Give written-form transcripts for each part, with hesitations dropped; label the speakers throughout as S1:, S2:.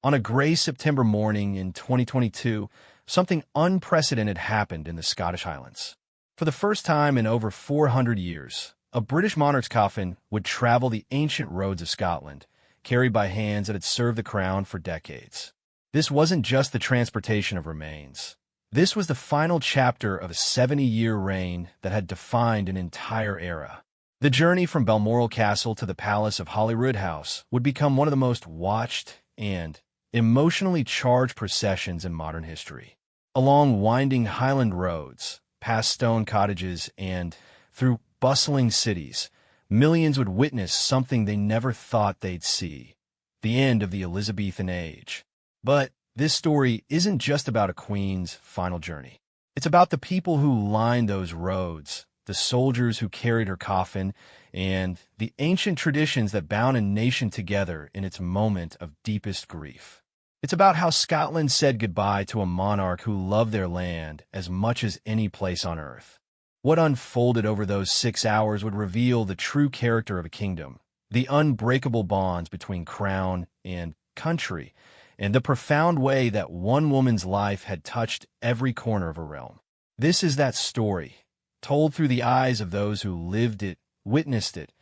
S1: On a gray September morning in 2022, something unprecedented happened in the Scottish Highlands. For the first time in over 400 years, a British monarch's coffin would travel the ancient roads of Scotland, carried by hands that had served the crown for decades. This wasn't just the transportation of remains. This was the final chapter of a 70-year reign that had defined an entire era. The journey from Balmoral Castle to the palace of Holyroodhouse would become one of the most watched and emotionally charged processions in modern history. Along winding Highland roads, past stone cottages, and through bustling cities, millions would witness something they never thought they'd see: the end of the Elizabethan age. But this story isn't just about a queen's final journey. It's about the people who lined those roads, the soldiers who carried her coffin, and the ancient traditions that bound a nation together in its moment of deepest grief. It's about how Scotland said goodbye to a monarch who loved their land as much as any place on earth. What unfolded over those 6 hours would reveal the true character of a kingdom, the unbreakable bonds between crown and country, and the profound way that one woman's life had touched every corner of a realm. This is that story, told through the eyes of those who lived it, witnessed it,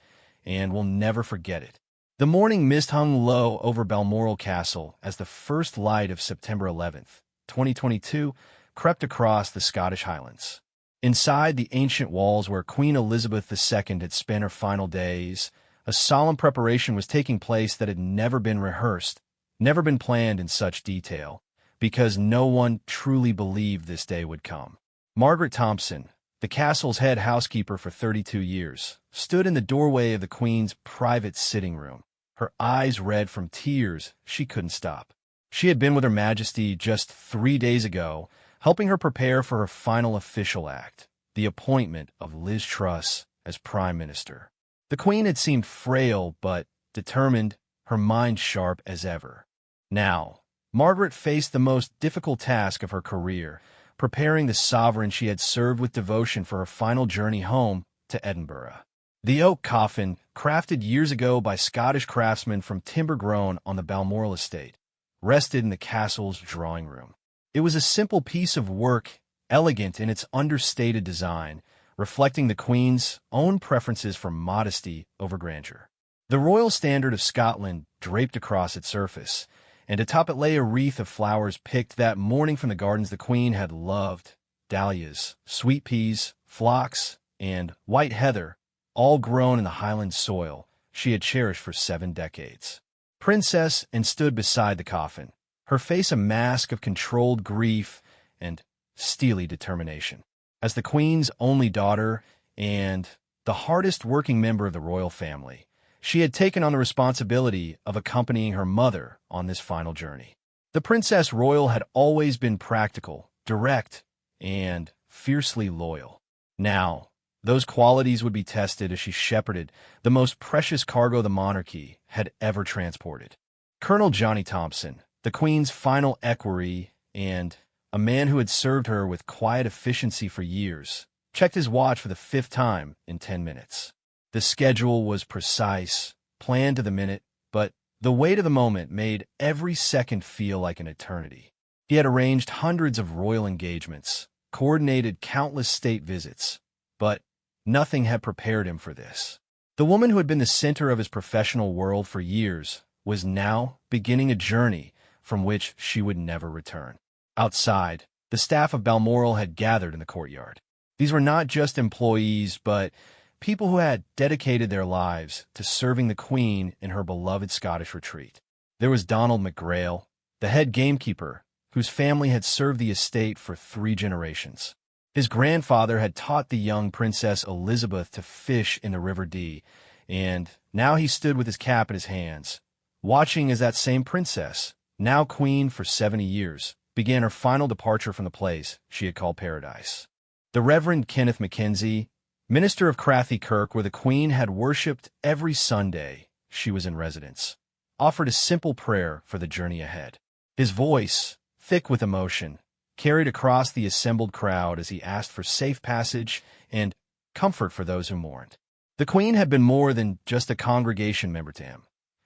S1: and will never forget it. The morning mist hung low over Balmoral Castle as the first light of September 11th, 2022, crept across the Scottish Highlands. Inside the ancient walls where Queen Elizabeth II had spent her final days, a solemn preparation was taking place that had never been rehearsed, never been planned in such detail, because no one truly believed this day would come. Margaret Thompson, the castle's head housekeeper for 32 years, stood in the doorway of the Queen's private sitting room, her eyes red from tears she couldn't stop. She had been with Her Majesty just 3 days ago, helping her prepare for her final official act, the appointment of Liz Truss as Prime Minister. The Queen had seemed frail but determined, her mind sharp as ever. Now, Margaret faced the most difficult task of her career, preparing the sovereign she had served with devotion for her final journey home to Edinburgh. The oak coffin, crafted years ago by Scottish craftsmen from timber grown on the Balmoral estate, rested in the castle's drawing room. It was a simple piece of work, elegant in its understated design, reflecting the Queen's own preferences for modesty over grandeur. The royal standard of Scotland draped across its surface, and atop it lay a wreath of flowers picked that morning from the gardens the Queen had loved: dahlias, sweet peas, phlox, and white heather, all grown in the Highland soil she had cherished for 7 decades. Princess and stood beside the coffin, her face a mask of controlled grief and steely determination. As the Queen's only daughter and the hardest-working member of the royal family, she had taken on the responsibility of accompanying her mother on this final journey. The Princess Royal had always been practical, direct, and fiercely loyal. Now, those qualities would be tested as she shepherded the most precious cargo the monarchy had ever transported. Colonel Johnny Thompson, the Queen's final equerry and a man who had served her with quiet efficiency for years, checked his watch for the 5th time in 10 minutes. The schedule was precise, planned to the minute, but the weight of the moment made every second feel like an eternity. He had arranged hundreds of royal engagements, coordinated countless state visits, but nothing had prepared him for this. The woman who had been the center of his professional world for years was now beginning a journey from which she would never return. Outside, the staff of Balmoral had gathered in the courtyard. These were not just employees, but people who had dedicated their lives to serving the Queen in her beloved Scottish retreat. There was Donald McGrail, the head gamekeeper, whose family had served the estate for 3 generations. His grandfather had taught the young Princess Elizabeth to fish in the River Dee, and now he stood with his cap in his hands, watching as that same princess, now queen for 70 years, began her final departure from the place she had called paradise. The Reverend Kenneth Mackenzie, minister of Crathy Kirk, where the Queen had worshipped every Sunday she was in residence, offered a simple prayer for the journey ahead. His voice, thick with emotion, carried across the assembled crowd as he asked for safe passage and comfort for those who mourned. The Queen had been more than just a congregation member to him.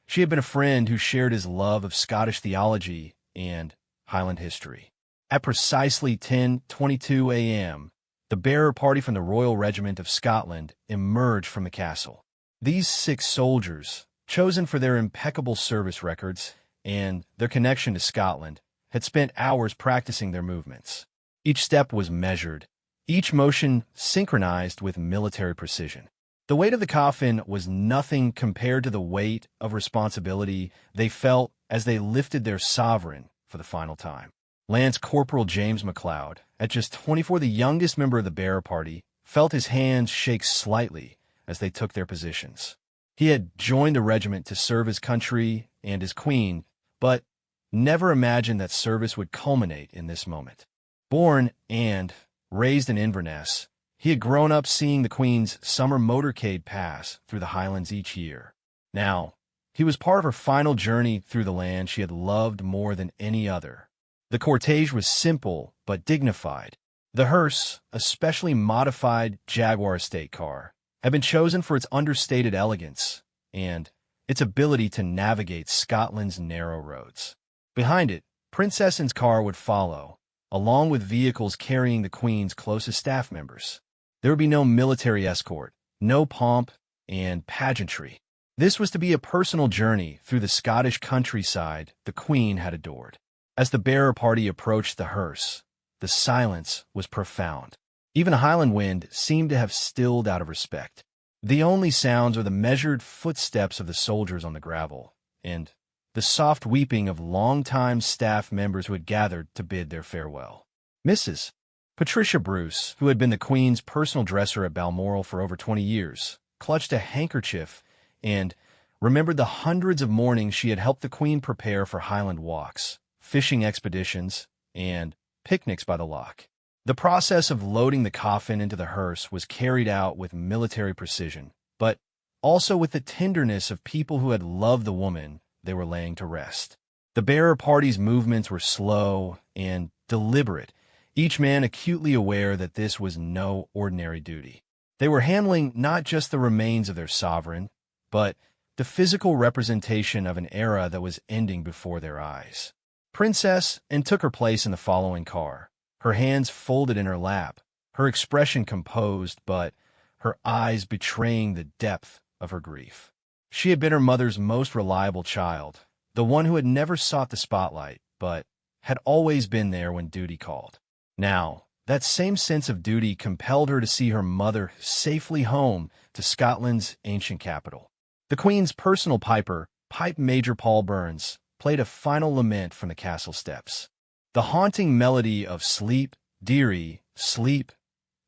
S1: She had been a friend who shared his love of Scottish theology and Highland history. At precisely 10:22 a.m., the bearer party from the Royal Regiment of Scotland emerged from the castle. These 6 soldiers, chosen for their impeccable service records and their connection to Scotland, had spent hours practicing their movements. Each step was measured, each motion synchronized with military precision. The weight of the coffin was nothing compared to the weight of responsibility they felt as they lifted their sovereign for the final time. Lance Corporal James MacLeod, at just 24, the youngest member of the bearer party, felt his hands shake slightly as they took their positions. He had joined the regiment to serve his country and his queen, but never imagined that service would culminate in this moment. Born and raised in Inverness, he had grown up seeing the Queen's summer motorcade pass through the Highlands each year. Now, he was part of her final journey through the land she had loved more than any other. The cortege was simple but dignified. The hearse, a specially modified Jaguar estate car, had been chosen for its understated elegance and its ability to navigate Scotland's narrow roads. Behind it, Princess Anne's car would follow, along with vehicles carrying the Queen's closest staff members. There would be no military escort, no pomp and pageantry. This was to be a personal journey through the Scottish countryside the Queen had adored. As the bearer party approached the hearse, the silence was profound. Even a Highland wind seemed to have stilled out of respect. The only sounds were the measured footsteps of the soldiers on the gravel, and the soft weeping of longtime staff members who had gathered to bid their farewell. Mrs. Patricia Bruce, who had been the Queen's personal dresser at Balmoral for over 20 years, clutched a handkerchief and remembered the hundreds of mornings she had helped the Queen prepare for Highland walks, fishing expeditions, and picnics by the loch. The process of loading the coffin into the hearse was carried out with military precision, but also with the tenderness of people who had loved the woman they were laying to rest. The bearer party's movements were slow and deliberate, each man acutely aware that this was no ordinary duty. They were handling not just the remains of their sovereign, but the physical representation of an era that was ending before their eyes. Princess Anne took her place in the following car, her hands folded in her lap, her expression composed, but her eyes betraying the depth of her grief. She had been her mother's most reliable child, the one who had never sought the spotlight, but had always been there when duty called. Now, that same sense of duty compelled her to see her mother safely home to Scotland's ancient capital. The Queen's personal piper, Pipe Major Paul Burns, played a final lament from the castle steps. The haunting melody of Sleep, Dearie, Sleep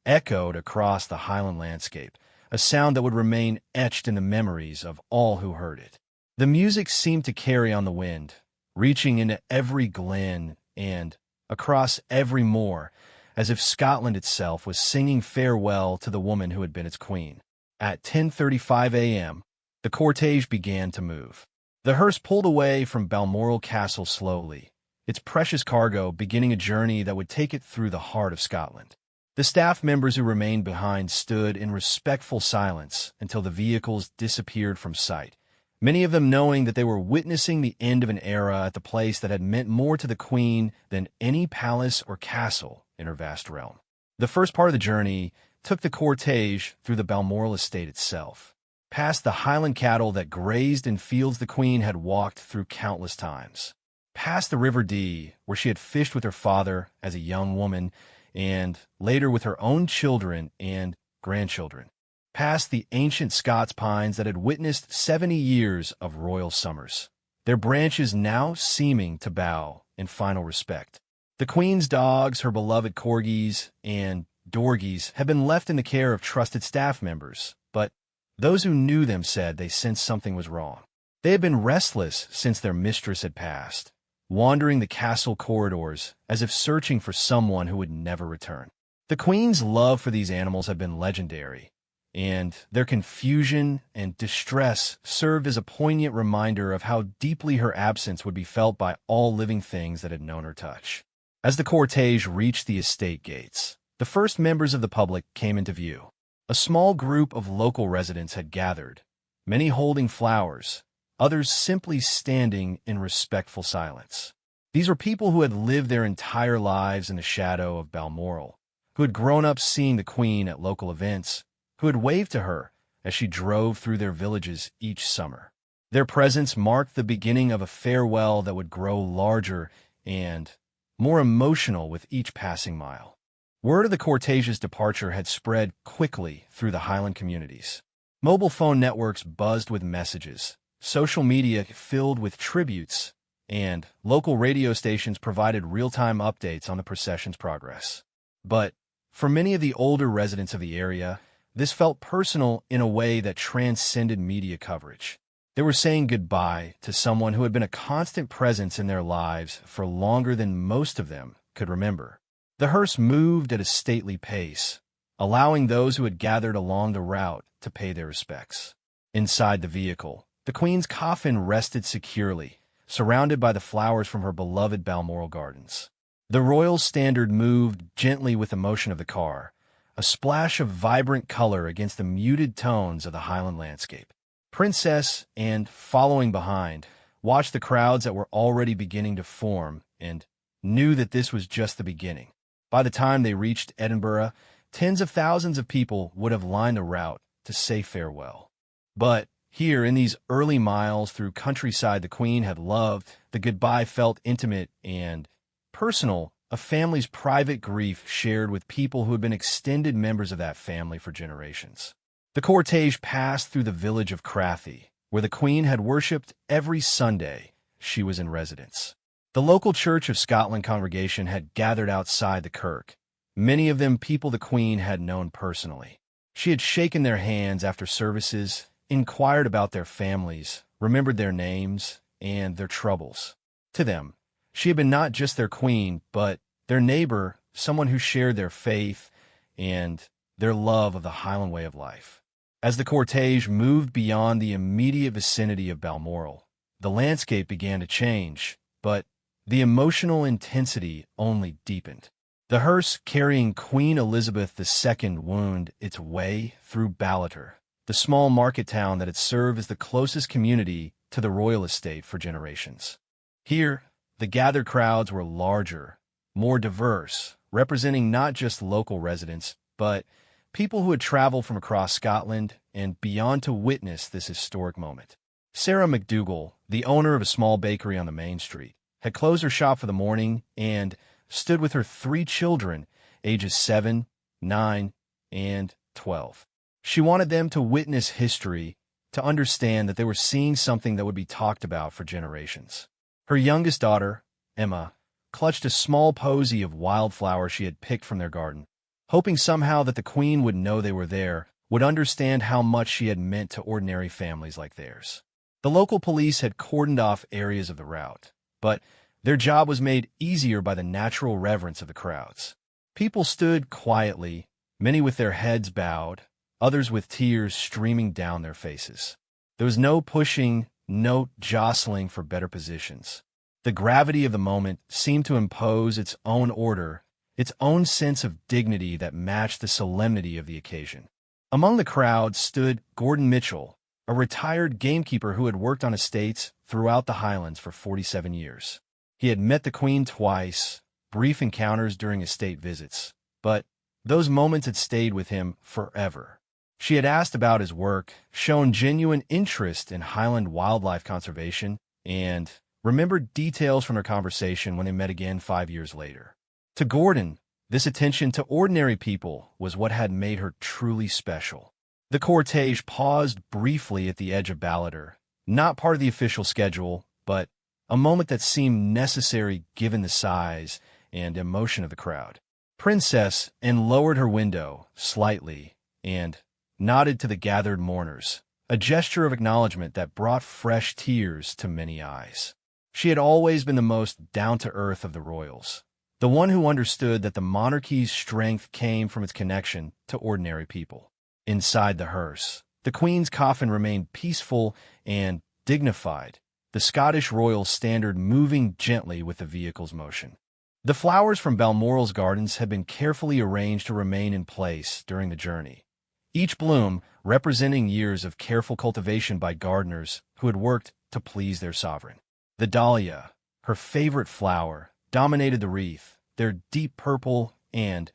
S1: echoed across the Highland landscape, a sound that would remain etched in the memories of all who heard it. The music seemed to carry on the wind, reaching into every glen and across every moor, as if Scotland itself was singing farewell to the woman who had been its queen. At 10:35 a.m., the cortege began to move. The hearse pulled away from Balmoral Castle slowly, its precious cargo beginning a journey that would take it through the heart of Scotland. The staff members who remained behind stood in respectful silence until the vehicles disappeared from sight, many of them knowing that they were witnessing the end of an era at the place that had meant more to the Queen than any palace or castle in her vast realm. The first part of the journey took the cortege through the Balmoral estate itself, past the Highland cattle that grazed in fields the Queen had walked through countless times, past the River Dee, where she had fished with her father as a young woman, and later with her own children and grandchildren, past the ancient Scots pines that had witnessed 70 years of royal summers, their branches now seeming to bow in final respect. The Queen's dogs, her beloved corgis and dorgies, had been left in the care of trusted staff members, but those who knew them said they sensed something was wrong. They had been restless since their mistress had passed, wandering the castle corridors as if searching for someone who would never return. The Queen's love for these animals had been legendary, and their confusion and distress served as a poignant reminder of how deeply her absence would be felt by all living things that had known her touch. As the cortege reached the estate gates, the first members of the public came into view. A small group of local residents had gathered, many holding flowers, others simply standing in respectful silence. These were people who had lived their entire lives in the shadow of Balmoral, who had grown up seeing the Queen at local events, who had waved to her as she drove through their villages each summer. Their presence marked the beginning of a farewell that would grow larger and more emotional with each passing mile. Word of the cortege's departure had spread quickly through the Highland communities. Mobile phone networks buzzed with messages, social media filled with tributes, and local radio stations provided real-time updates on the procession's progress. But for many of the older residents of the area, this felt personal in a way that transcended media coverage. They were saying goodbye to someone who had been a constant presence in their lives for longer than most of them could remember. The hearse moved at a stately pace, allowing those who had gathered along the route to pay their respects. Inside the vehicle, the Queen's coffin rested securely, surrounded by the flowers from her beloved Balmoral gardens. The royal standard moved gently with the motion of the car, a splash of vibrant color against the muted tones of the Highland landscape. Princess, and following behind, watched the crowds that were already beginning to form and knew that this was just the beginning. By the time they reached Edinburgh, tens of thousands of people would have lined the route to say farewell. But here, in these early miles through countryside the Queen had loved, the goodbye felt intimate and personal, a family's private grief shared with people who had been extended members of that family for generations. The cortege passed through the village of Crathy, where the Queen had worshipped every Sunday she was in residence. The local Church of Scotland congregation had gathered outside the kirk, many of them people the Queen had known personally. She had shaken their hands after services, inquired about their families, remembered their names, and their troubles. To them, she had been not just their Queen, but their neighbor, someone who shared their faith and their love of the Highland way of life. As the cortege moved beyond the immediate vicinity of Balmoral, the landscape began to change, but the emotional intensity only deepened. The hearse carrying Queen Elizabeth II wound its way through Ballater, the small market town that had served as the closest community to the royal estate for generations. Here, the gathered crowds were larger, more diverse, representing not just local residents, but people who had traveled from across Scotland and beyond to witness this historic moment. Sarah McDougall, the owner of a small bakery on the main street, had closed her shop for the morning and stood with her 3 children, ages 7, 9, and 12. She wanted them to witness history, to understand that they were seeing something that would be talked about for generations. Her youngest daughter, Emma, clutched a small posy of wildflowers she had picked from their garden, hoping somehow that the Queen would know they were there, would understand how much she had meant to ordinary families like theirs. The local police had cordoned off areas of the route, but their job was made easier by the natural reverence of the crowds. People stood quietly, many with their heads bowed, others with tears streaming down their faces. There was no pushing, no jostling for better positions. The gravity of the moment seemed to impose its own order, its own sense of dignity that matched the solemnity of the occasion. Among the crowd stood Gordon Mitchell, a retired gamekeeper who had worked on estates throughout the Highlands for 47 years. He had met the Queen twice, brief encounters during estate visits, but those moments had stayed with him forever. She had asked about his work, shown genuine interest in Highland wildlife conservation, and remembered details from their conversation when they met again 5 years later. To Gordon, this attention to ordinary people was what had made her truly special. The cortege paused briefly at the edge of Ballater, not part of the official schedule, but a moment that seemed necessary given the size and emotion of the crowd. Princess lowered her window slightly and nodded to the gathered mourners, a gesture of acknowledgement that brought fresh tears to many eyes. She had always been the most down-to-earth of the royals, the one who understood that the monarchy's strength came from its connection to ordinary people. Inside the hearse, the Queen's coffin remained peaceful and dignified, the Scottish royal standard moving gently with the vehicle's motion. The flowers from Balmoral's gardens had been carefully arranged to remain in place during the journey, each bloom representing years of careful cultivation by gardeners who had worked to please their sovereign. The dahlia, her favorite flower, dominated the wreath, their deep purple and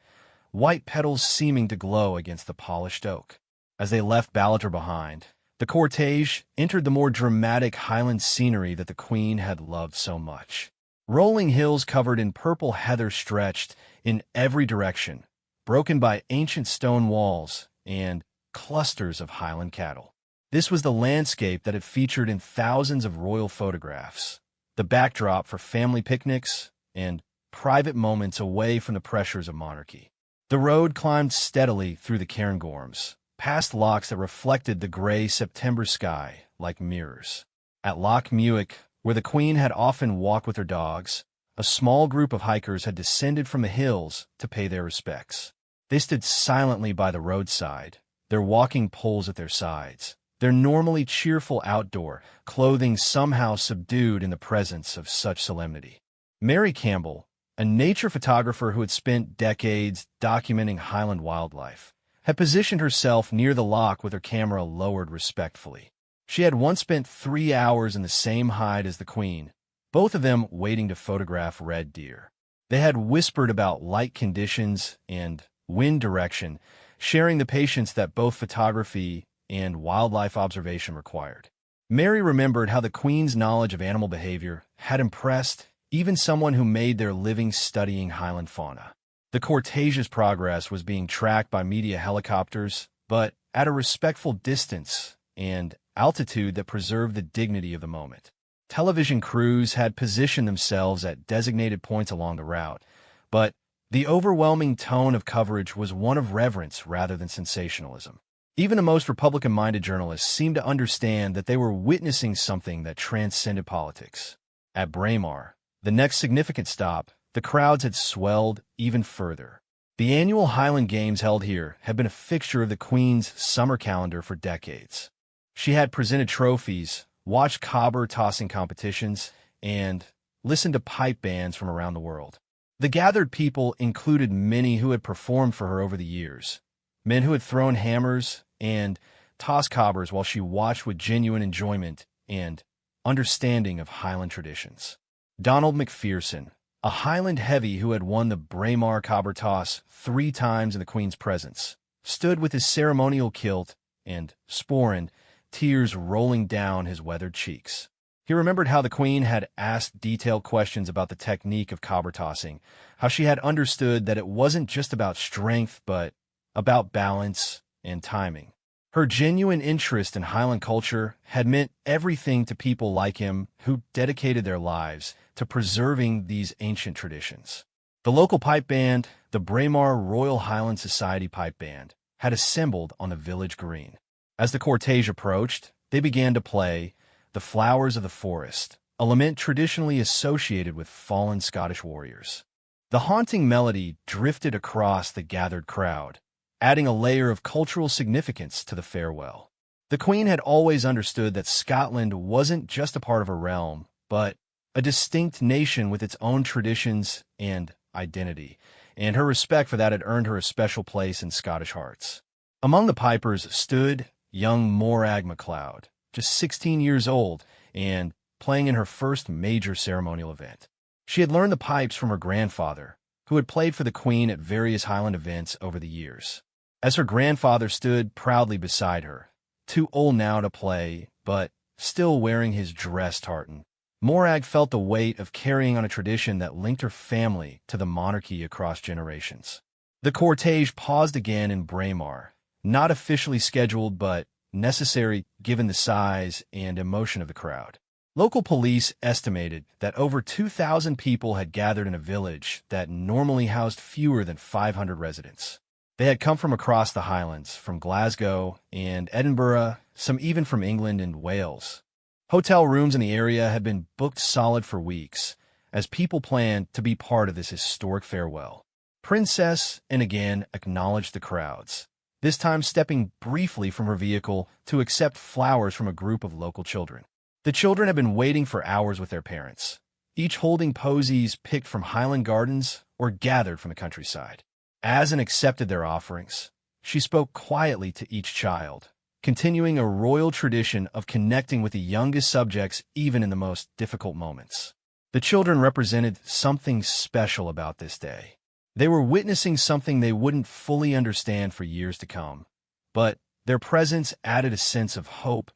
S1: white petals seeming to glow against the polished oak. As they left Ballater behind, the cortege entered the more dramatic Highland scenery that the Queen had loved so much. Rolling hills covered in purple heather stretched in every direction, broken by ancient stone walls and clusters of Highland cattle. This was the landscape that had featured in thousands of royal photographs, the backdrop for family picnics and private moments away from the pressures of monarchy. The road climbed steadily through the Cairngorms, past lochs that reflected the gray September sky like mirrors. At Loch Muick, where the Queen had often walked with her dogs, a small group of hikers had descended from the hills to pay their respects. They stood silently by the roadside, their walking poles at their sides, their normally cheerful outdoor clothing somehow subdued in the presence of such solemnity. Mary Campbell, a nature photographer who had spent decades documenting Highland wildlife, had positioned herself near the loch with her camera lowered respectfully. She had once spent 3 hours in the same hide as the Queen, both of them waiting to photograph red deer. They had whispered about light conditions and wind direction, sharing the patience that both photography and wildlife observation required. Mary remembered how the Queen's knowledge of animal behavior had impressed even someone who made their living studying Highland fauna. The cortege's progress was being tracked by media helicopters, but at a respectful distance and altitude that preserved the dignity of the moment. Television crews had positioned themselves at designated points along the route, but the overwhelming tone of coverage was one of reverence rather than sensationalism. Even the most Republican-minded journalists seemed to understand that they were witnessing something that transcended politics. At Braemar, the next significant stop, the crowds had swelled even further. The annual Highland Games held here had been a fixture of the Queen's summer calendar for decades. She had presented trophies, watched cobber tossing competitions, and listened to pipe bands from around the world. The gathered people included many who had performed for her over the years, men who had thrown hammers and tossed cobbers while she watched with genuine enjoyment and understanding of Highland traditions. Donald McPherson, a Highland heavy who had won the Braemar cobber toss 3 times in the Queen's presence, stood with his ceremonial kilt and sporran, tears rolling down his weathered cheeks. He remembered how the Queen had asked detailed questions about the technique of cobber tossing, how she had understood that it wasn't just about strength but about balance and timing. Her genuine interest in Highland culture had meant everything to people like him who dedicated their lives to preserving these ancient traditions. The local pipe band, the Braemar Royal Highland Society Pipe Band, had assembled on the village green. As the cortege approached, they began to play The Flowers of the Forest, a lament traditionally associated with fallen Scottish warriors. The haunting melody drifted across the gathered crowd, adding a layer of cultural significance to the farewell. The Queen had always understood that Scotland wasn't just a part of her realm, but a distinct nation with its own traditions and identity, and her respect for that had earned her a special place in Scottish hearts. Among the pipers stood young Morag MacLeod, just 16 years old, and playing in her first major ceremonial event. She had learned the pipes from her grandfather, who had played for the Queen at various Highland events over the years. As her grandfather stood proudly beside her, too old now to play, but still wearing his dress tartan, Morag felt the weight of carrying on a tradition that linked her family to the monarchy across generations. The cortege paused again in Braemar, not officially scheduled but necessary given the size and emotion of the crowd. Local police estimated that over 2,000 people had gathered in a village that normally housed fewer than 500 residents. They had come from across the Highlands, from Glasgow and Edinburgh, some even from England and Wales. Hotel rooms in the area had been booked solid for weeks, as people planned to be part of this historic farewell. Princess, and again, acknowledged the crowds, this time stepping briefly from her vehicle to accept flowers from a group of local children. The children had been waiting for hours with their parents, each holding posies picked from Highland gardens or gathered from the countryside. As Anne accepted their offerings, she spoke quietly to each child, continuing a royal tradition of connecting with the youngest subjects even in the most difficult moments. The children represented something special about this day. They were witnessing something they wouldn't fully understand for years to come, but their presence added a sense of hope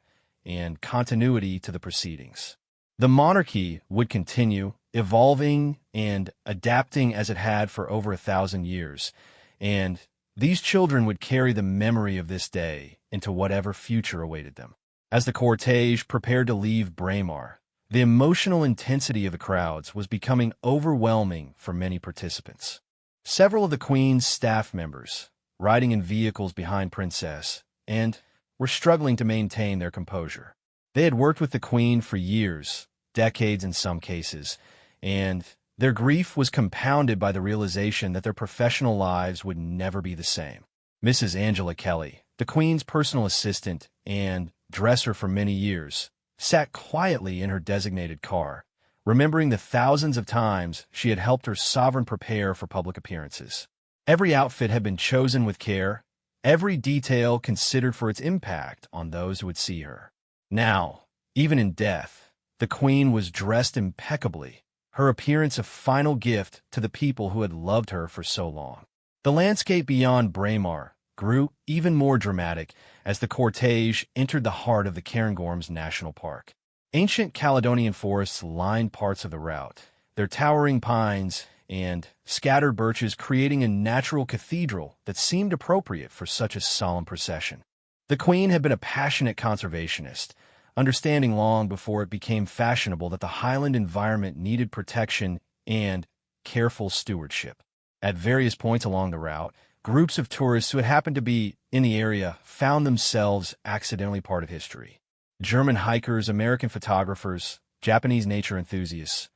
S1: and continuity to the proceedings. The monarchy would continue, evolving and adapting as it had for over 1,000 years, and these children would carry the memory of this day into whatever future awaited them. As the cortege prepared to leave Braemar, the emotional intensity of the crowds was becoming overwhelming for many participants. Several of the Queen's staff members, riding in vehicles behind Princess, and were struggling to maintain their composure. They had worked with the Queen for years, decades in some cases, and their grief was compounded by the realization that their professional lives would never be the same. Mrs. Angela Kelly, the Queen's personal assistant and dresser for many years, sat quietly in her designated car, remembering the thousands of times she had helped her sovereign prepare for public appearances. Every outfit had been chosen with care, every detail considered for its impact on those who would see her. Now, even in death, the Queen was dressed impeccably, her appearance a final gift to the people who had loved her for so long. The landscape beyond Braemar grew even more dramatic as the cortege entered the heart of the Cairngorms National Park. Ancient Caledonian forests lined parts of the route, their towering pines and scattered birches creating a natural cathedral that seemed appropriate for such a solemn procession. The Queen had been a passionate conservationist, understanding long before it became fashionable that the Highland environment needed protection and careful stewardship. At various points along the route, groups of tourists who had happened to be in the area found themselves accidentally part of history. German hikers, American photographers, Japanese nature enthusiasts,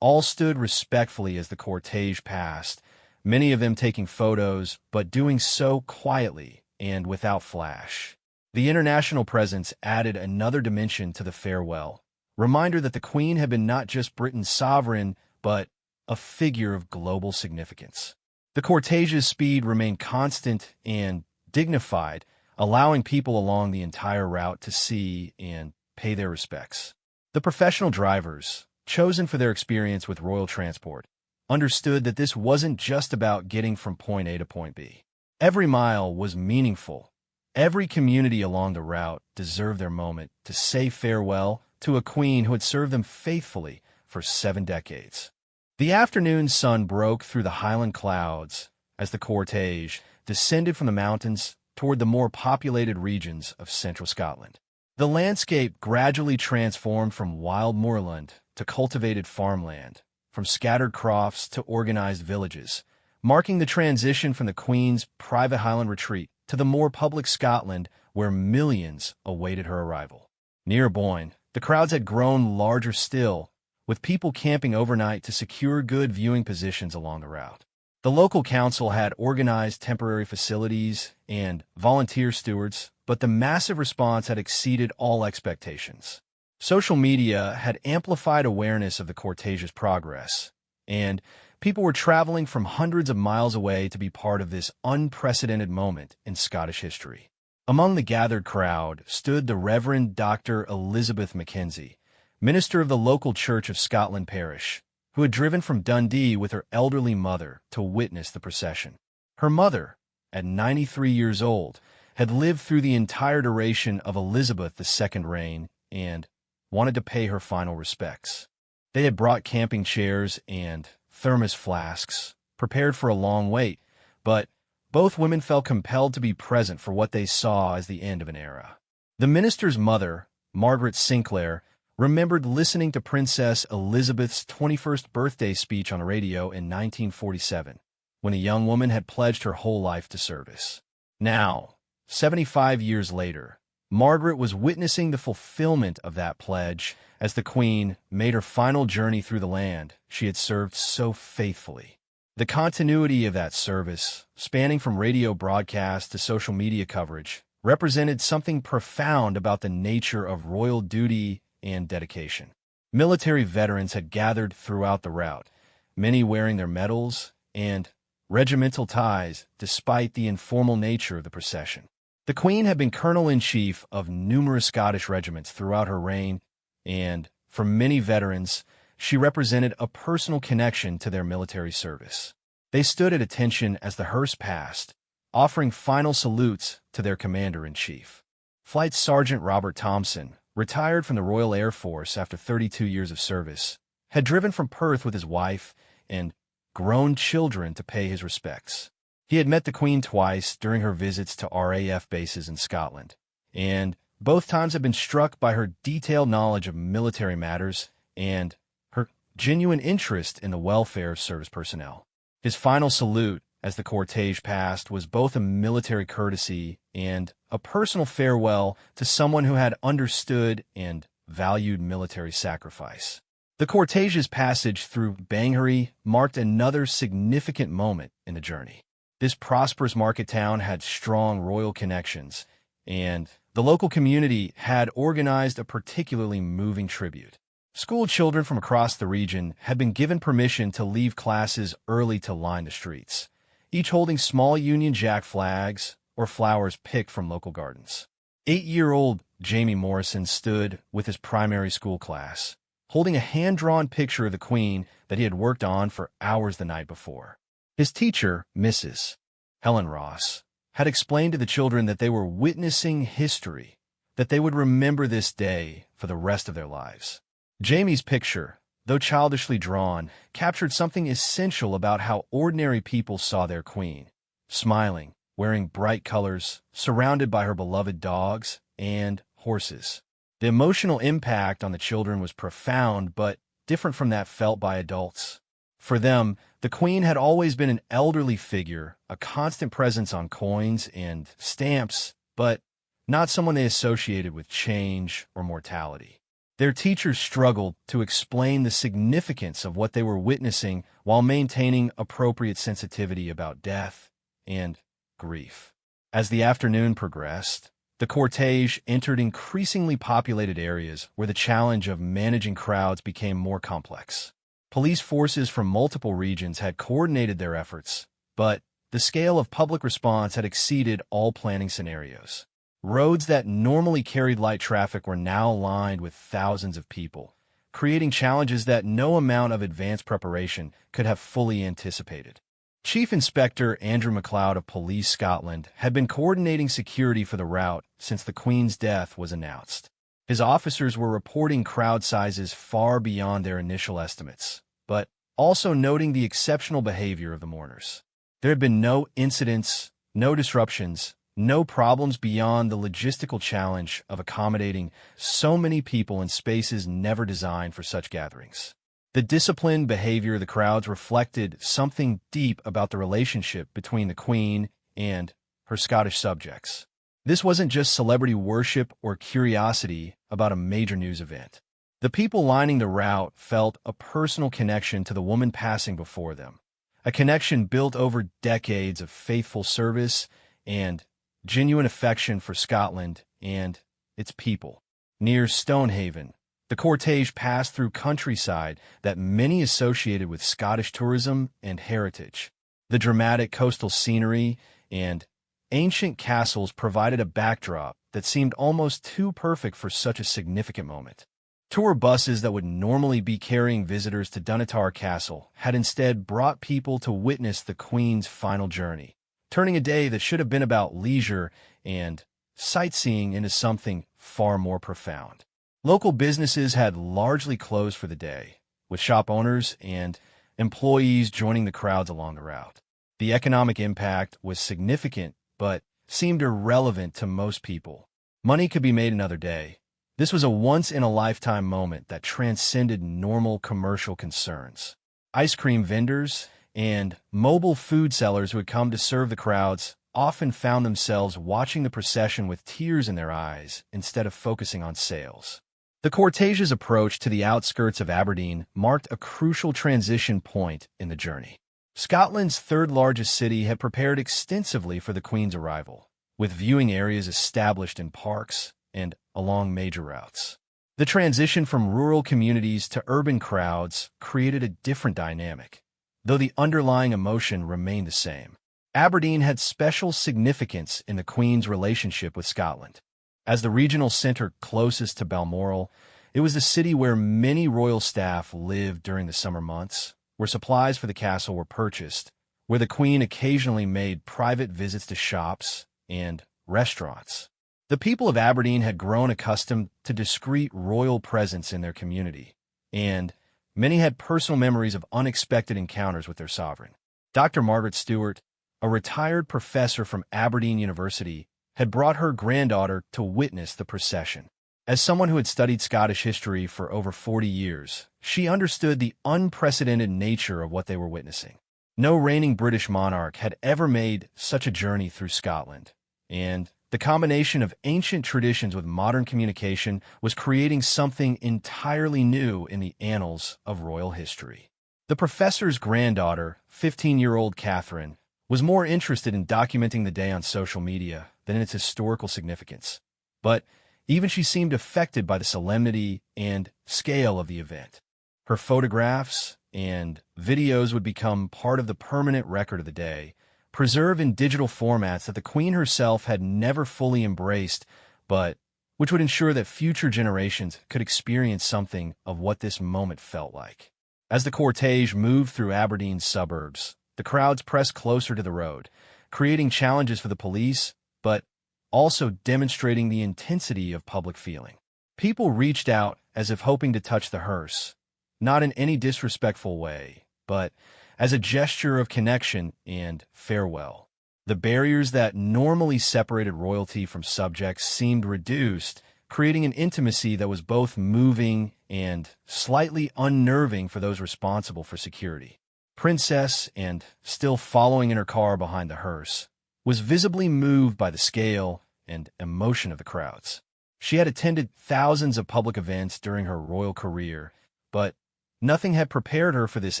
S1: all stood respectfully as the cortege passed, many of them taking photos, but doing so quietly and without flash. The international presence added another dimension to the farewell, reminder that the Queen had been not just Britain's sovereign, but a figure of global significance. The cortege's speed remained constant and dignified, allowing people along the entire route to see and pay their respects. The professional drivers, chosen for their experience with royal transport, understood that this wasn't just about getting from point A to point B. Every mile was meaningful. Every community along the route deserved their moment to say farewell to a Queen who had served them faithfully for 7 decades. The afternoon sun broke through the Highland clouds as the cortege descended from the mountains toward the more populated regions of central Scotland. The landscape gradually transformed from wild moorland to cultivated farmland, from scattered crofts to organized villages, marking the transition from the Queen's private Highland retreat to the more public Scotland where millions awaited her arrival. Near Boyne, the crowds had grown larger still, with people camping overnight to secure good viewing positions along the route. The local council had organized temporary facilities and volunteer stewards, but the massive response had exceeded all expectations. Social media had amplified awareness of the cortege's progress, and people were traveling from hundreds of miles away to be part of this unprecedented moment in Scottish history. Among the gathered crowd stood the Reverend Dr. Elizabeth Mackenzie, minister of the local Church of Scotland parish, who had driven from Dundee with her elderly mother to witness the procession. Her mother, at 93 years old, had lived through the entire duration of Elizabeth II's reign and wanted to pay her final respects. They had brought camping chairs and thermos flasks, prepared for a long wait, but both women felt compelled to be present for what they saw as the end of an era. The minister's mother, Margaret Sinclair, remembered listening to Princess Elizabeth's 21st birthday speech on the radio in 1947, when a young woman had pledged her whole life to service. Now, 75 years later, Margaret was witnessing the fulfillment of that pledge as the Queen made her final journey through the land she had served so faithfully. The continuity of that service, spanning from radio broadcast to social media coverage, represented something profound about the nature of royal duty and dedication. Military veterans had gathered throughout the route, many wearing their medals and regimental ties despite the informal nature of the procession. The Queen had been colonel-in-chief of numerous Scottish regiments throughout her reign, and, for many veterans, she represented a personal connection to their military service. They stood at attention as the hearse passed, offering final salutes to their commander-in-chief. Flight Sergeant Robert Thompson, retired from the Royal Air Force after 32 years of service, had driven from Perth with his wife and grown children to pay his respects. He had met the Queen twice during her visits to RAF bases in Scotland, and both times had been struck by her detailed knowledge of military matters and her genuine interest in the welfare of service personnel. His final salute as the cortege passed was both a military courtesy and a personal farewell to someone who had understood and valued military sacrifice. The cortege's passage through Bangery marked another significant moment in the journey. This prosperous market town had strong royal connections, and the local community had organized a particularly moving tribute. School children from across the region had been given permission to leave classes early to line the streets, each holding small Union Jack flags or flowers picked from local gardens. 8-year-old Jamie Morrison stood with his primary school class, holding a hand-drawn picture of the Queen that he had worked on for hours the night before. His teacher, Mrs. Helen Ross, had explained to the children that they were witnessing history, that they would remember this day for the rest of their lives. Jamie's picture, though childishly drawn, captured something essential about how ordinary people saw their Queen, smiling, wearing bright colors, surrounded by her beloved dogs and horses. The emotional impact on the children was profound, but different from that felt by adults. For them, the Queen had always been an elderly figure, a constant presence on coins and stamps, but not someone they associated with change or mortality. Their teachers struggled to explain the significance of what they were witnessing while maintaining appropriate sensitivity about death and grief. As the afternoon progressed, the cortege entered increasingly populated areas where the challenge of managing crowds became more complex. Police forces from multiple regions had coordinated their efforts, but the scale of public response had exceeded all planning scenarios. Roads that normally carried light traffic were now lined with thousands of people, creating challenges that no amount of advanced preparation could have fully anticipated. Chief Inspector Andrew MacLeod of Police Scotland had been coordinating security for the route since the Queen's death was announced. His officers were reporting crowd sizes far beyond their initial estimates, but also noting the exceptional behavior of the mourners. There had been no incidents, no disruptions, no problems beyond the logistical challenge of accommodating so many people in spaces never designed for such gatherings. The disciplined behavior of the crowds reflected something deep about the relationship between the Queen and her Scottish subjects. This wasn't just celebrity worship or curiosity about a major news event. The people lining the route felt a personal connection to the woman passing before them, a connection built over decades of faithful service and genuine affection for Scotland and its people. Near Stonehaven, the cortege passed through countryside that many associated with Scottish tourism and heritage. The dramatic coastal scenery and ancient castles provided a backdrop that seemed almost too perfect for such a significant moment. Tour buses that would normally be carrying visitors to Dunatar Castle had instead brought people to witness the Queen's final journey, turning a day that should have been about leisure and sightseeing into something far more profound. Local businesses had largely closed for the day, with shop owners and employees joining the crowds along the route. The economic impact was significant, but seemed irrelevant to most people. Money could be made another day. This was a once-in-a-lifetime moment that transcended normal commercial concerns. Ice cream vendors and mobile food sellers who had come to serve the crowds often found themselves watching the procession with tears in their eyes instead of focusing on sales. The cortege's approach to the outskirts of Aberdeen marked a crucial transition point in the journey. Scotland's third-largest city had prepared extensively for the Queen's arrival, with viewing areas established in parks and along major routes. The transition from rural communities to urban crowds created a different dynamic, though the underlying emotion remained the same. Aberdeen had special significance in the Queen's relationship with Scotland. As the regional centre closest to Balmoral, it was the city where many royal staff lived during the summer months, where supplies for the castle were purchased, where the Queen occasionally made private visits to shops and restaurants. The people of Aberdeen had grown accustomed to discreet royal presence in their community, and many had personal memories of unexpected encounters with their sovereign. Dr. Margaret Stewart, a retired professor from Aberdeen University, had brought her granddaughter to witness the procession. As someone who had studied Scottish history for over 40 years, she understood the unprecedented nature of what they were witnessing. No reigning British monarch had ever made such a journey through Scotland, and the combination of ancient traditions with modern communication was creating something entirely new in the annals of royal history. The professor's granddaughter, 15-year-old Catherine, was more interested in documenting the day on social media than in its historical significance. But even she seemed affected by the solemnity and scale of the event. Her photographs and videos would become part of the permanent record of the day, preserved in digital formats that the Queen herself had never fully embraced, but which would ensure that future generations could experience something of what this moment felt like. As the cortege moved through Aberdeen's suburbs, the crowds pressed closer to the road, creating challenges for the police, but also demonstrating the intensity of public feeling. People reached out as if hoping to touch the hearse, not in any disrespectful way, but as a gesture of connection and farewell. The barriers that normally separated royalty from subjects seemed reduced, creating an intimacy that was both moving and slightly unnerving for those responsible for security. Princess, and still following in her car behind the hearse, was visibly moved by the scale and emotion of the crowds. She had attended thousands of public events during her royal career, but nothing had prepared her for this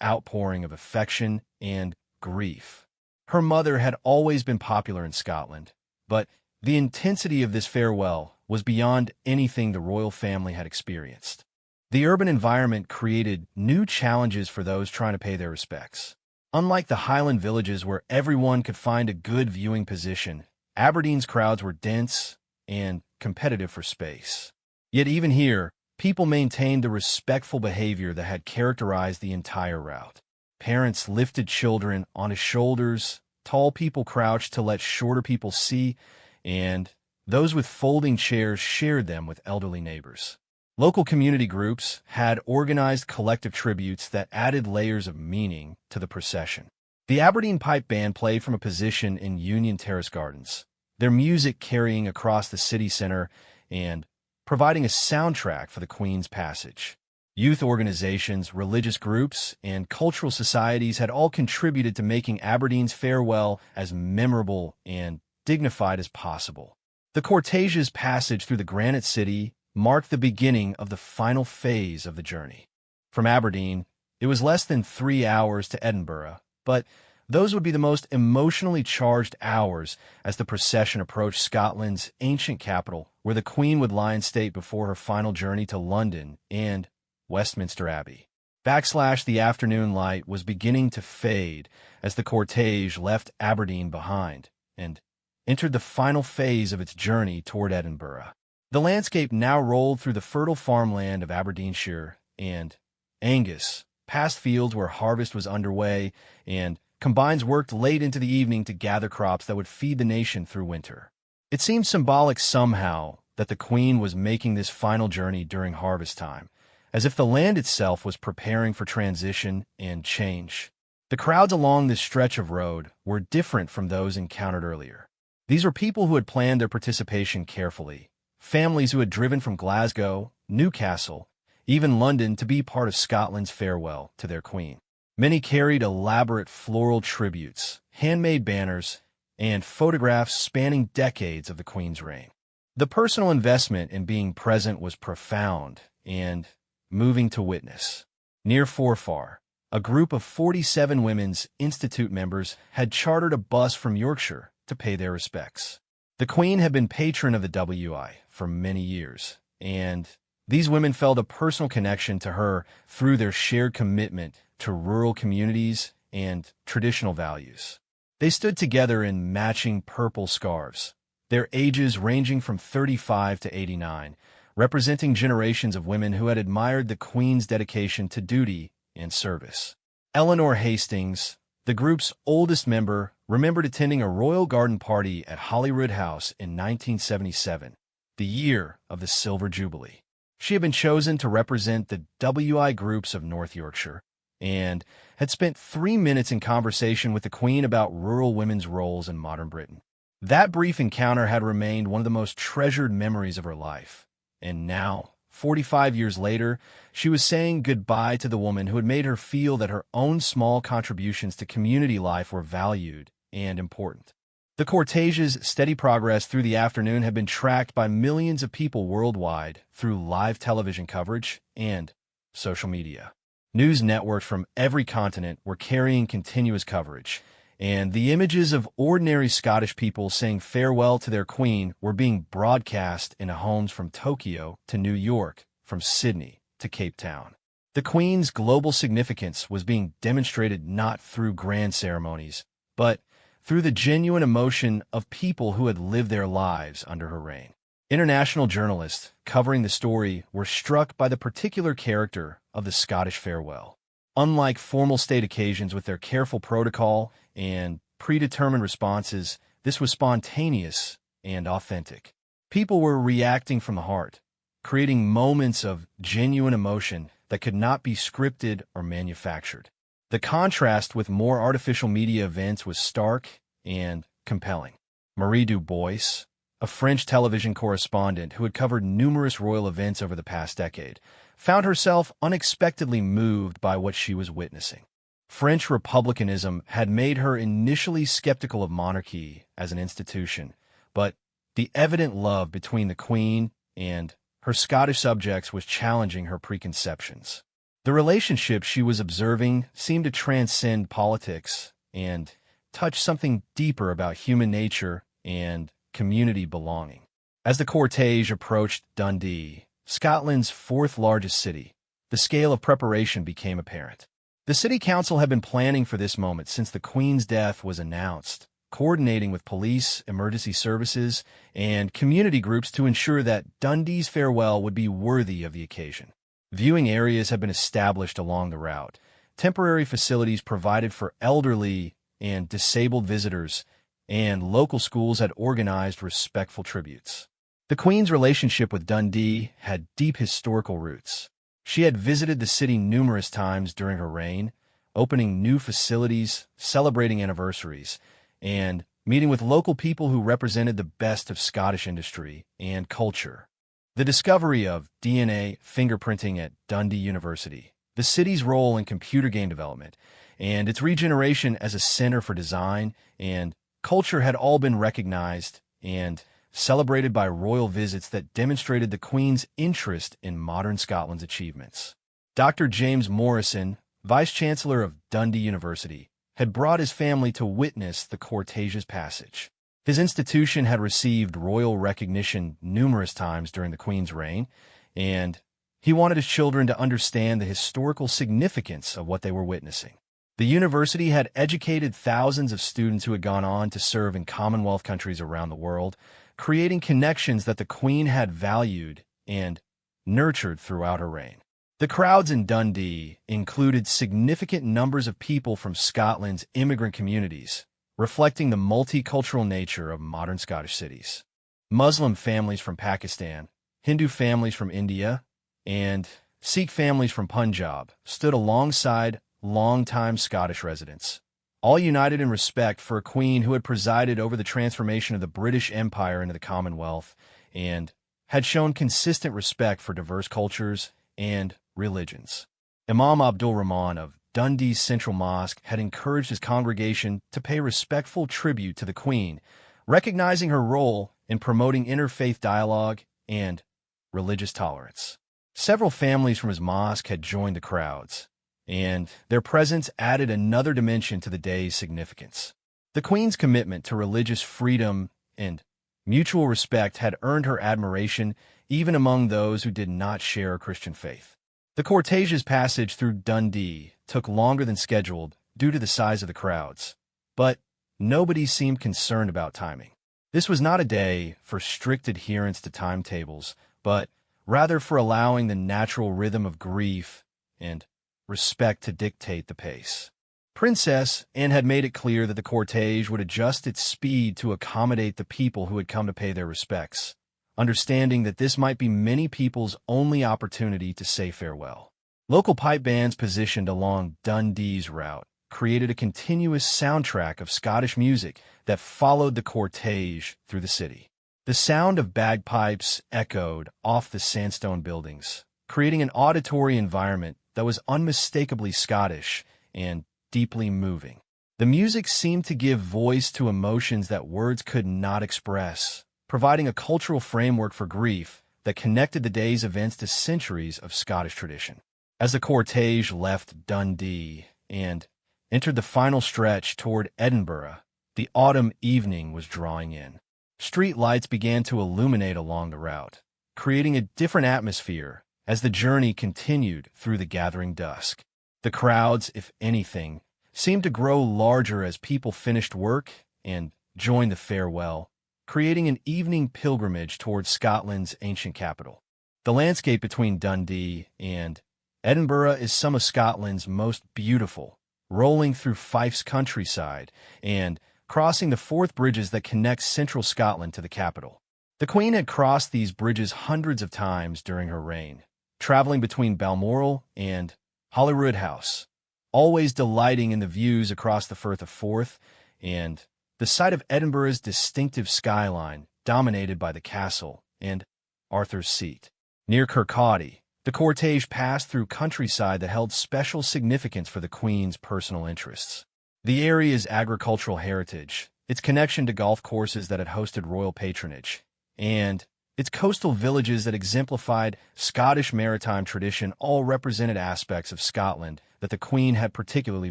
S1: outpouring of affection and grief. Her mother had always been popular in Scotland, but the intensity of this farewell was beyond anything the royal family had experienced. The urban environment created new challenges for those trying to pay their respects. Unlike the Highland villages where everyone could find a good viewing position, Aberdeen's crowds were dense and competitive for space. Yet even here, people maintained the respectful behavior that had characterized the entire route. Parents lifted children on his shoulders, tall people crouched to let shorter people see, and those with folding chairs shared them with elderly neighbors. Local community groups had organized collective tributes that added layers of meaning to the procession. The Aberdeen Pipe Band played from a position in Union Terrace Gardens, their music carrying across the city center and providing a soundtrack for the Queen's passage. Youth organizations, religious groups, and cultural societies had all contributed to making Aberdeen's farewell as memorable and dignified as possible. The cortege's passage through the Granite City marked the beginning of the final phase of the journey. From Aberdeen, it was less than 3 hours to Edinburgh, but those would be the most emotionally charged hours as the procession approached Scotland's ancient capital, where the Queen would lie in state before her final journey to London and Westminster Abbey. The afternoon light was beginning to fade as the cortege left Aberdeen behind and entered the final phase of its journey toward Edinburgh. The landscape now rolled through the fertile farmland of Aberdeenshire and Angus, past fields where harvest was underway, and combines worked late into the evening to gather crops that would feed the nation through winter. It seemed symbolic somehow that the Queen was making this final journey during harvest time, as if the land itself was preparing for transition and change. The crowds along this stretch of road were different from those encountered earlier. These were people who had planned their participation carefully, families who had driven from Glasgow, Newcastle, even London to be part of Scotland's farewell to their Queen. Many carried elaborate floral tributes, handmade banners, and photographs spanning decades of the Queen's reign. The personal investment in being present was profound and moving to witness. Near Forfar, a group of 47 Women's Institute members had chartered a bus from Yorkshire to pay their respects. The Queen had been patron of the WI for many years, and these women felt a personal connection to her through their shared commitment to rural communities and traditional values. They stood together in matching purple scarves, their ages ranging from 35 to 89, representing generations of women who had admired the Queen's dedication to duty and service. Eleanor Hastings, the group's oldest member, remembered attending a royal garden party at Holyroodhouse in 1977, the year of the Silver Jubilee. She had been chosen to represent the WI groups of North Yorkshire and had spent 3 minutes in conversation with the Queen about rural women's roles in modern Britain. That brief encounter had remained one of the most treasured memories of her life. And now, 45 years later, she was saying goodbye to the woman who had made her feel that her own small contributions to community life were valued and important. The cortege's steady progress through the afternoon had been tracked by millions of people worldwide through live television coverage and social media. News networks from every continent were carrying continuous coverage, and the images of ordinary Scottish people saying farewell to their queen were being broadcast into homes from Tokyo to New York, from Sydney to Cape Town. The Queen's global significance was being demonstrated not through grand ceremonies, but through the genuine emotion of people who had lived their lives under her reign. International journalists covering the story were struck by the particular character of the Scottish farewell. Unlike formal state occasions with their careful protocol and predetermined responses, this was spontaneous and authentic. People were reacting from the heart, creating moments of genuine emotion that could not be scripted or manufactured. The contrast with more artificial media events was stark and compelling. Marie Du Bois, a French television correspondent who had covered numerous royal events over the past decade, found herself unexpectedly moved by what she was witnessing. French republicanism had made her initially skeptical of monarchy as an institution, but the evident love between the Queen and her Scottish subjects was challenging her preconceptions. The relationship she was observing seemed to transcend politics and touch something deeper about human nature and community belonging. As the cortege approached Dundee, Scotland's fourth-largest city, the scale of preparation became apparent. The city council had been planning for this moment since the Queen's death was announced, coordinating with police, emergency services, and community groups to ensure that Dundee's farewell would be worthy of the occasion. Viewing areas had been established along the route, temporary facilities provided for elderly and disabled visitors, and local schools had organized respectful tributes. The Queen's relationship with Dundee had deep historical roots. She had visited the city numerous times during her reign, opening new facilities, celebrating anniversaries, and meeting with local people who represented the best of Scottish industry and culture. The discovery of DNA fingerprinting at Dundee University, the city's role in computer game development, and its regeneration as a center for design and culture had all been recognized and celebrated by royal visits that demonstrated the Queen's interest in modern Scotland's achievements. Dr. James Morrison, Vice-Chancellor of Dundee University, had brought his family to witness the cortege's passage. His institution had received royal recognition numerous times during the Queen's reign, and he wanted his children to understand the historical significance of what they were witnessing. The university had educated thousands of students who had gone on to serve in Commonwealth countries around the world, creating connections that the Queen had valued and nurtured throughout her reign. The crowds in Dundee included significant numbers of people from Scotland's immigrant communities, reflecting the multicultural nature of modern Scottish cities. Muslim families from Pakistan, Hindu families from India, and Sikh families from Punjab stood alongside longtime Scottish residents, all united in respect for a queen who had presided over the transformation of the British Empire into the Commonwealth and had shown consistent respect for diverse cultures and religions. Imam Abdul Rahman of Dundee's Central Mosque had encouraged his congregation to pay respectful tribute to the Queen, recognizing her role in promoting interfaith dialogue and religious tolerance. Several families from his mosque had joined the crowds, and their presence added another dimension to the day's significance. The Queen's commitment to religious freedom and mutual respect had earned her admiration even among those who did not share a Christian faith. The cortege's passage through Dundee took longer than scheduled due to the size of the crowds, but nobody seemed concerned about timing. This was not a day for strict adherence to timetables, but rather for allowing the natural rhythm of grief and respect to dictate the pace. Princess Anne had made it clear that the cortege would adjust its speed to accommodate the people who had come to pay their respects, understanding that this might be many people's only opportunity to say farewell. Local pipe bands positioned along Dundee's route created a continuous soundtrack of Scottish music that followed the cortege through the city. The sound of bagpipes echoed off the sandstone buildings, creating an auditory environment that was unmistakably Scottish and deeply moving. The music seemed to give voice to emotions that words could not express, providing a cultural framework for grief that connected the day's events to centuries of Scottish tradition. As the cortege left Dundee and entered the final stretch toward Edinburgh, the autumn evening was drawing in. Street lights began to illuminate along the route, creating a different atmosphere as the journey continued through the gathering dusk. The crowds, if anything, seemed to grow larger as people finished work and joined the farewell, creating an evening pilgrimage towards Scotland's ancient capital. The landscape between Dundee and Edinburgh is some of Scotland's most beautiful, rolling through Fife's countryside and crossing the Forth bridges that connect central Scotland to the capital. The Queen had crossed these bridges hundreds of times during her reign, traveling between Balmoral and Holyroodhouse, always delighting in the views across the Firth of Forth and the sight of Edinburgh's distinctive skyline dominated by the castle and Arthur's Seat. Near Kirkcaldy, the cortege passed through countryside that held special significance for the Queen's personal interests. The area's agricultural heritage, its connection to golf courses that had hosted royal patronage, and its coastal villages that exemplified Scottish maritime tradition all represented aspects of Scotland that the Queen had particularly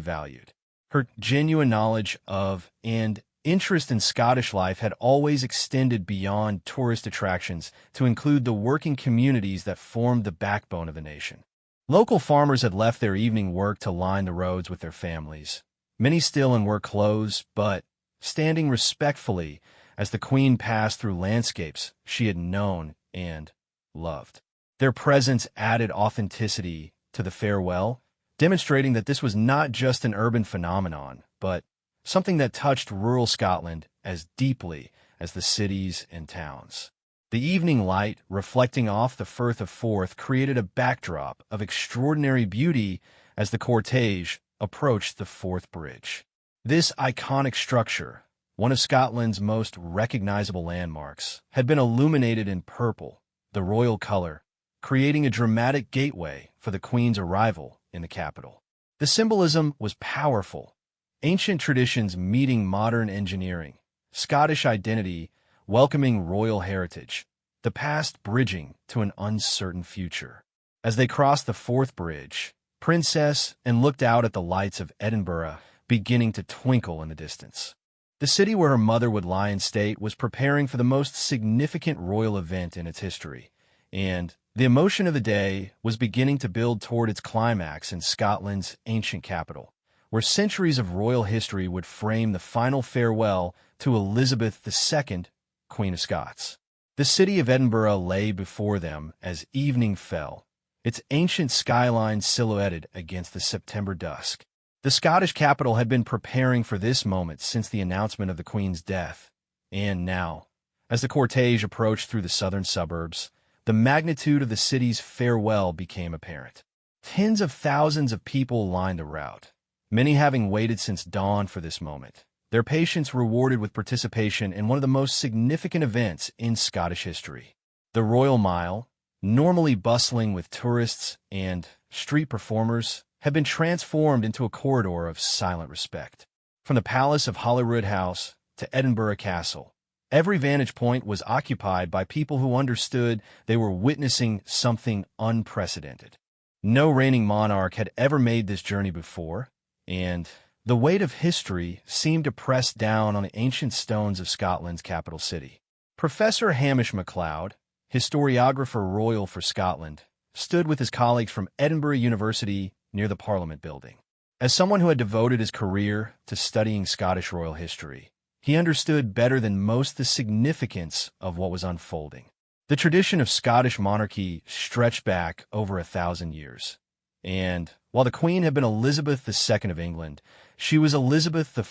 S1: valued. Her genuine knowledge of and interest in Scottish life had always extended beyond tourist attractions to include the working communities that formed the backbone of the nation. Local farmers had left their evening work to line the roads with their families, many still in work clothes, but standing respectfully as the Queen passed through landscapes she had known and loved. Their presence added authenticity to the farewell, demonstrating that this was not just an urban phenomenon, but something that touched rural Scotland as deeply as the cities and towns. The evening light, reflecting off the Firth of Forth, created a backdrop of extraordinary beauty as the cortege approached the Forth Bridge. This iconic structure, one of Scotland's most recognizable landmarks, had been illuminated in purple, the royal color, creating a dramatic gateway for the Queen's arrival in the capital. The symbolism was powerful, ancient traditions meeting modern engineering, Scottish identity welcoming royal heritage, the past bridging to an uncertain future. As they crossed the Forth Bridge, Princess Anne looked out at the lights of Edinburgh beginning to twinkle in the distance. The city where her mother would lie in state was preparing for the most significant royal event in its history, and the emotion of the day was beginning to build toward its climax in Scotland's ancient capital, where centuries of royal history would frame the final farewell to Elizabeth II, Queen of Scots. The city of Edinburgh lay before them as evening fell, its ancient skyline silhouetted against the September dusk. The Scottish capital had been preparing for this moment since the announcement of the Queen's death, and now, as the cortege approached through the southern suburbs, the magnitude of the city's farewell became apparent. Tens of thousands of people lined the route, many having waited since dawn for this moment, their patience rewarded with participation in one of the most significant events in Scottish history. The Royal Mile, normally bustling with tourists and street performers, had been transformed into a corridor of silent respect. From the palace of Holyroodhouse to Edinburgh Castle, every vantage point was occupied by people who understood they were witnessing something unprecedented. No reigning monarch had ever made this journey before, and the weight of history seemed to press down on the ancient stones of Scotland's capital city. Professor Hamish MacLeod, historiographer royal for Scotland, stood with his colleagues from Edinburgh University near the Parliament building. As someone who had devoted his career to studying Scottish royal history, he understood better than most the significance of what was unfolding. The tradition of Scottish monarchy stretched back over 1,000 years. And while the Queen had been Elizabeth II of England, she was Elizabeth I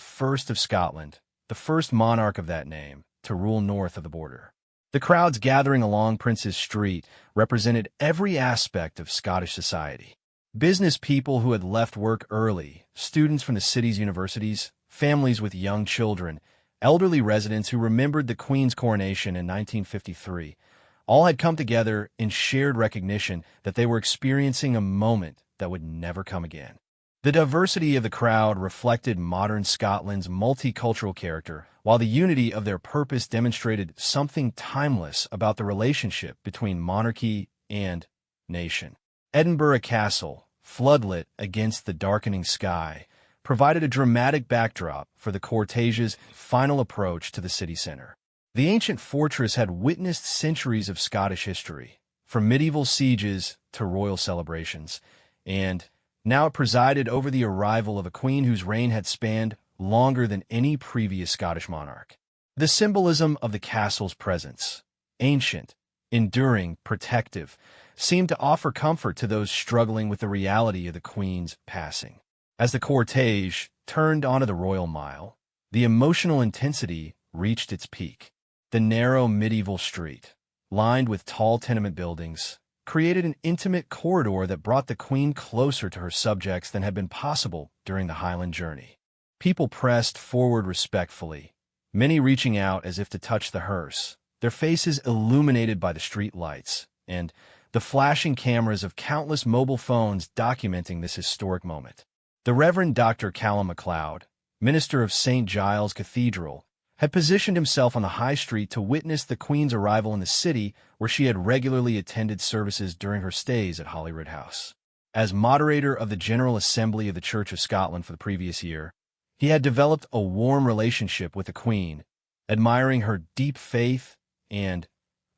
S1: of Scotland, the first monarch of that name to rule north of the border. The crowds gathering along Prince's Street represented every aspect of Scottish society. Business people who had left work early, students from the city's universities, families with young children, elderly residents who remembered the Queen's coronation in 1953, all had come together in shared recognition that they were experiencing a moment that would never come again. The diversity of the crowd reflected modern Scotland's multicultural character, while the unity of their purpose demonstrated something timeless about the relationship between monarchy and nation. Edinburgh Castle, floodlit against the darkening sky, provided a dramatic backdrop for the cortege's final approach to the city center. The ancient fortress had witnessed centuries of Scottish history, from medieval sieges to royal celebrations, and now it presided over the arrival of a queen whose reign had spanned longer than any previous Scottish monarch. The symbolism of the castle's presence, ancient, enduring, protective, seemed to offer comfort to those struggling with the reality of the Queen's passing. As the cortege turned onto the Royal Mile, the emotional intensity reached its peak. The narrow medieval street, lined with tall tenement buildings, created an intimate corridor that brought the Queen closer to her subjects than had been possible during the Highland journey. People pressed forward respectfully, many reaching out as if to touch the hearse, their faces illuminated by the street lights, and the flashing cameras of countless mobile phones documenting this historic moment. The Reverend Dr. Callum MacLeod, minister of St. Giles Cathedral, had positioned himself on the high street to witness the Queen's arrival in the city where she had regularly attended services during her stays at Holyroodhouse. As moderator of the General Assembly of the Church of Scotland for the previous year, he had developed a warm relationship with the Queen, admiring her deep faith and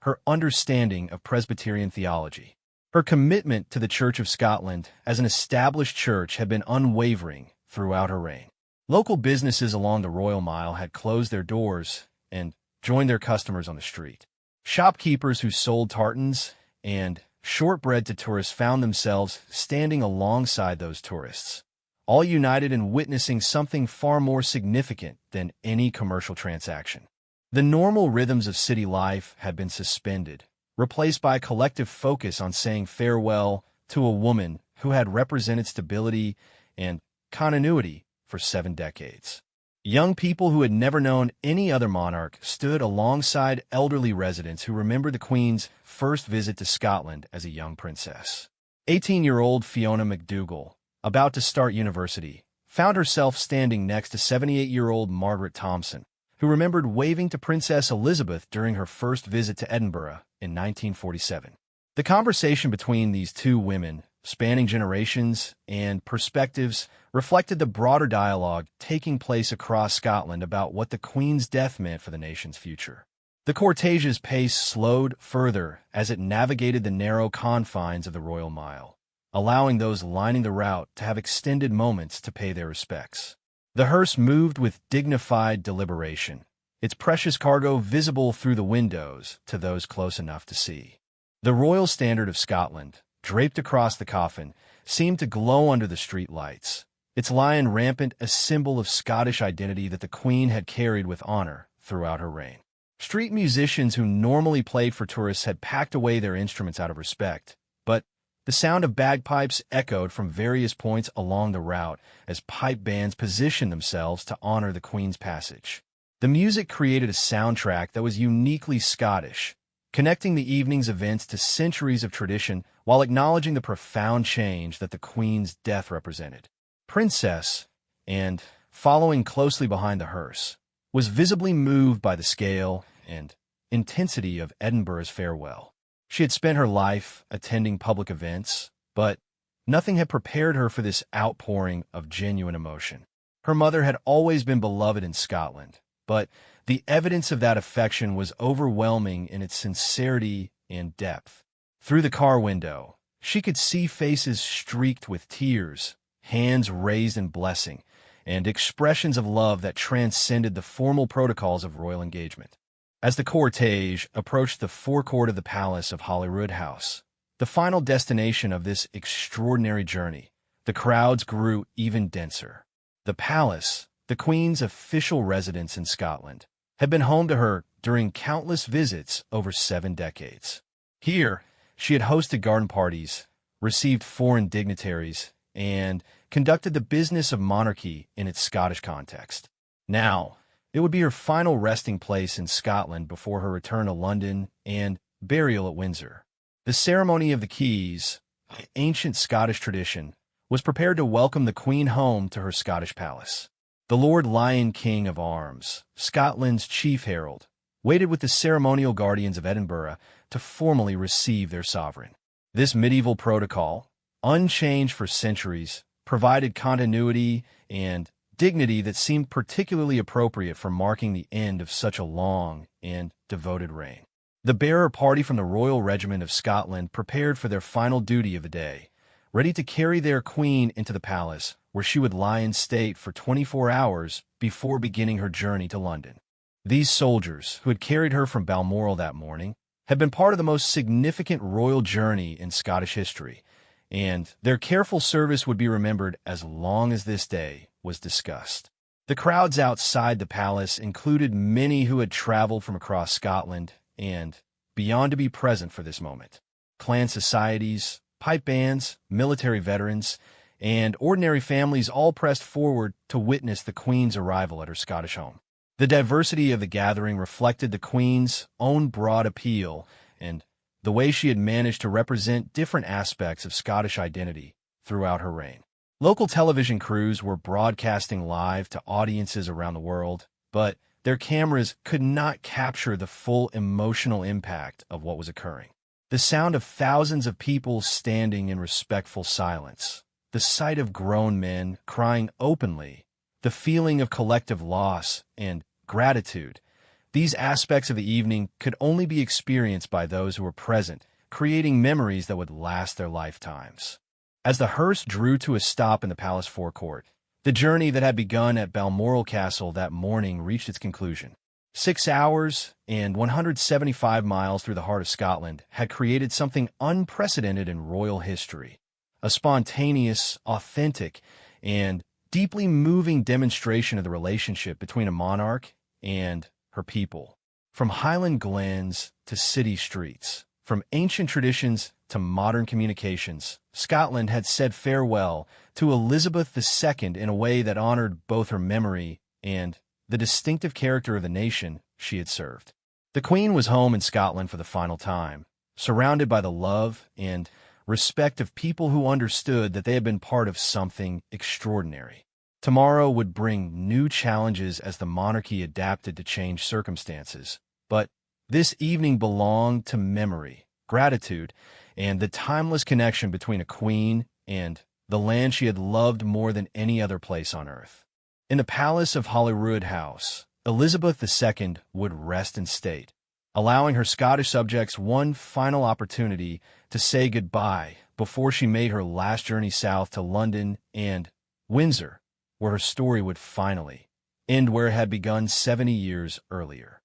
S1: her understanding of Presbyterian theology. Her commitment to the Church of Scotland as an established church had been unwavering throughout her reign. Local businesses along the Royal Mile had closed their doors and joined their customers on the street. Shopkeepers who sold tartans and shortbread to tourists found themselves standing alongside those tourists, all united in witnessing something far more significant than any commercial transaction. The normal rhythms of city life had been suspended, replaced by a collective focus on saying farewell to a woman who had represented stability and continuity for 7 decades. Young people who had never known any other monarch stood alongside elderly residents who remembered the Queen's first visit to Scotland as a young princess. 18-year-old Fiona McDougall, about to start university, found herself standing next to 78-year-old Margaret Thompson, who remembered waving to Princess Elizabeth during her first visit to Edinburgh in 1947. The conversation between these two women, spanning generations and perspectives, reflected the broader dialogue taking place across Scotland about what the Queen's death meant for the nation's future. The cortege's pace slowed further as it navigated the narrow confines of the Royal Mile, allowing those lining the route to have extended moments to pay their respects. The hearse moved with dignified deliberation, its precious cargo visible through the windows to those close enough to see. The Royal Standard of Scotland, draped across the coffin, seemed to glow under the street lights, its lion rampant, a symbol of Scottish identity that the Queen had carried with honor throughout her reign. Street musicians who normally played for tourists had packed away their instruments out of respect, but the sound of bagpipes echoed from various points along the route as pipe bands positioned themselves to honor the Queen's passage. The music created a soundtrack that was uniquely Scottish, connecting the evening's events to centuries of tradition while acknowledging the profound change that the Queen's death represented. Princess, and following closely behind the hearse, was visibly moved by the scale and intensity of Edinburgh's farewell. She had spent her life attending public events, but nothing had prepared her for this outpouring of genuine emotion. Her mother had always been beloved in Scotland, but the evidence of that affection was overwhelming in its sincerity and depth. Through the car window, she could see faces streaked with tears, hands raised in blessing, and expressions of love that transcended the formal protocols of royal engagement. As the cortege approached the forecourt of the palace of Holyroodhouse, the final destination of this extraordinary journey, the crowds grew even denser. The palace, the Queen's official residence in Scotland, had been home to her during countless visits over 7 decades. Here, she had hosted garden parties, received foreign dignitaries, and conducted the business of monarchy in its Scottish context. Now, it would be her final resting place in Scotland before her return to London and burial at Windsor. The ceremony of the keys, ancient Scottish tradition, was prepared to welcome the Queen home to her Scottish palace. The Lord Lion King of Arms, Scotland's chief herald, waited with the ceremonial guardians of Edinburgh to formally receive their sovereign. This medieval protocol, unchanged for centuries, provided continuity and dignity that seemed particularly appropriate for marking the end of such a long and devoted reign. The bearer party from the Royal Regiment of Scotland prepared for their final duty of the day, ready to carry their queen into the palace, where she would lie in state for 24 hours before beginning her journey to London. These soldiers, who had carried her from Balmoral that morning, had been part of the most significant royal journey in Scottish history, and their careful service would be remembered as long as this day was discussed. The crowds outside the palace included many who had traveled from across Scotland and beyond to be present for this moment. Clan societies, pipe bands, military veterans, and ordinary families all pressed forward to witness the Queen's arrival at her Scottish home. The diversity of the gathering reflected the Queen's own broad appeal and the way she had managed to represent different aspects of Scottish identity throughout her reign. Local television crews were broadcasting live to audiences around the world, but their cameras could not capture the full emotional impact of what was occurring. The sound of thousands of people standing in respectful silence, the sight of grown men crying openly, the feeling of collective loss and gratitude, these aspects of the evening could only be experienced by those who were present, creating memories that would last their lifetimes. As the hearse drew to a stop in the palace forecourt, the journey that had begun at Balmoral Castle that morning reached its conclusion. 6 hours and 175 miles through the heart of Scotland had created something unprecedented in royal history, a spontaneous, authentic, and deeply moving demonstration of the relationship between a monarch and her people. From highland glens to city streets, from ancient traditions to modern communications, Scotland had said farewell to Elizabeth II in a way that honored both her memory and the distinctive character of the nation she had served. The Queen was home in Scotland for the final time, surrounded by the love and respect of people who understood that they had been part of something extraordinary. Tomorrow would bring new challenges as the monarchy adapted to changed circumstances, but this evening belonged to memory, gratitude, and the timeless connection between a queen and the land she had loved more than any other place on earth. In the palace of Holyroodhouse, Elizabeth II would rest in state, allowing her Scottish subjects one final opportunity to say goodbye before she made her last journey south to London and Windsor, where her story would finally end where it had begun 70 years earlier.